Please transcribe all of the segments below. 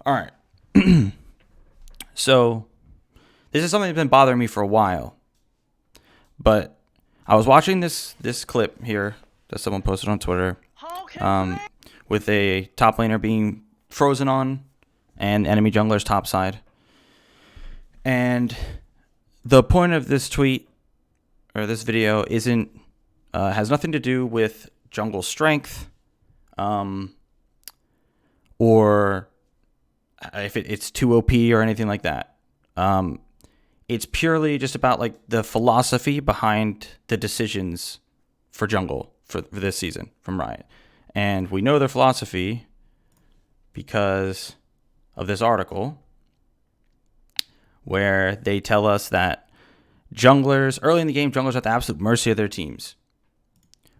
All right. So this is something that's been bothering me for a while. But I was watching this clip here that someone posted on Twitter, with a top laner being frozen on and enemy jungler's top side. And the point of this tweet or this video isn't has nothing to do with jungle strength, or if it's too OP or anything like that. It's purely just about like the philosophy behind the decisions for jungle for this season from Riot. And we know their philosophy because of this article where they tell us that junglers, early in the game, junglers are at the absolute mercy of their teams.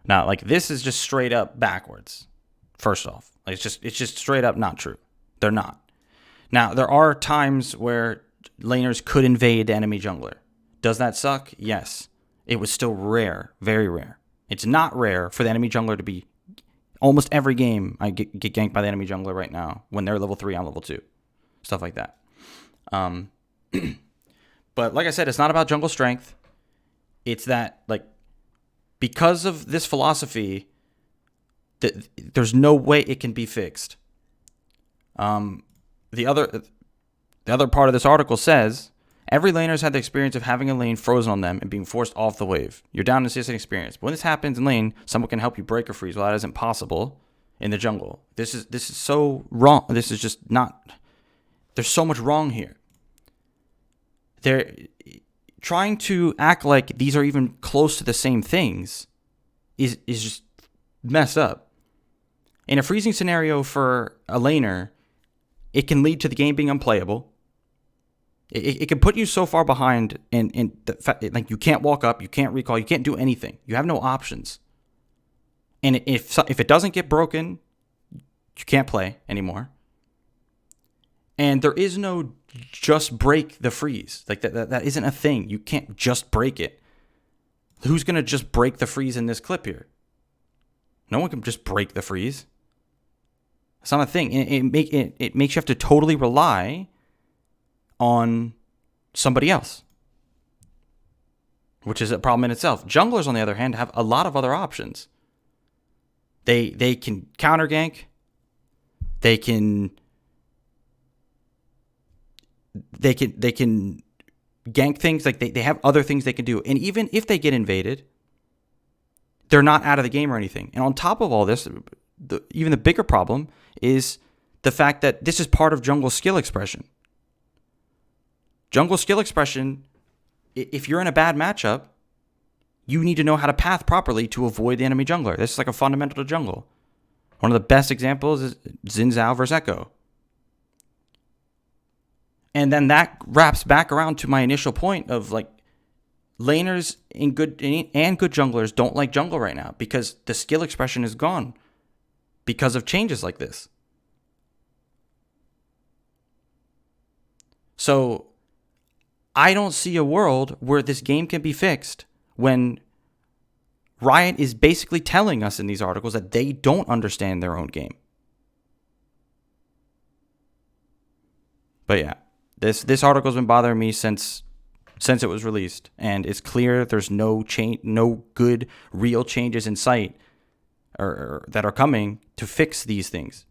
Now, like, this is just straight up backwards. First off, like, it's just straight up not true. They're not. Now, there are times where laners could invade enemy jungler. Does that suck? Yes. It was still rare, very rare. It's not rare for the enemy jungler to be almost every game. I get ganked by the enemy jungler right now when they're level 3, I'm level 2, stuff like that. But like I said, it's not about jungle strength. It's that, like, because of this philosophy, there's no way it can be fixed. The other part of this article says, every laner's had the experience of having a lane frozen on them and being forced off the wave. You're down to see an experience. But when this happens in lane, someone can help you break or freeze. Well, that isn't possible in the jungle. This is so wrong. This is just not. There's so much wrong here. They're trying to act like these are even close to the same things is just messed up. In a freezing scenario for a laner, it can lead to the game being unplayable. It can put you so far behind, and like, you can't walk up, you can't recall, you can't do anything. You have no options. And if it doesn't get broken, you can't play anymore. And there is no just break the freeze. Like, that isn't a thing. You can't just break it. Who's going to just break the freeze in this clip here? No one can just break the freeze. It's not a thing. It makes you have to totally rely on somebody else, which is a problem in itself. Junglers, on the other hand, have a lot of other options. They can counter gank. They can gank things. Like, they have other things they can do. And even if they get invaded, they're not out of the game or anything. And on top of all this, even the bigger problem is the fact that this is part of jungle skill expression. Jungle skill expression, if you're in a bad matchup, you need to know how to path properly to avoid the enemy jungler. This is like a fundamental to jungle. One of the best examples is Xin Zhao versus Echo. And then that wraps back around to my initial point of, like, laners and good junglers don't like jungle right now because the skill expression is gone because of changes like this. So I don't see a world where this game can be fixed when Riot is basically telling us in these articles that they don't understand their own game. But yeah, this article's been bothering me since it was released, and it's clear there's no good real changes in sight or that are coming to fix these things.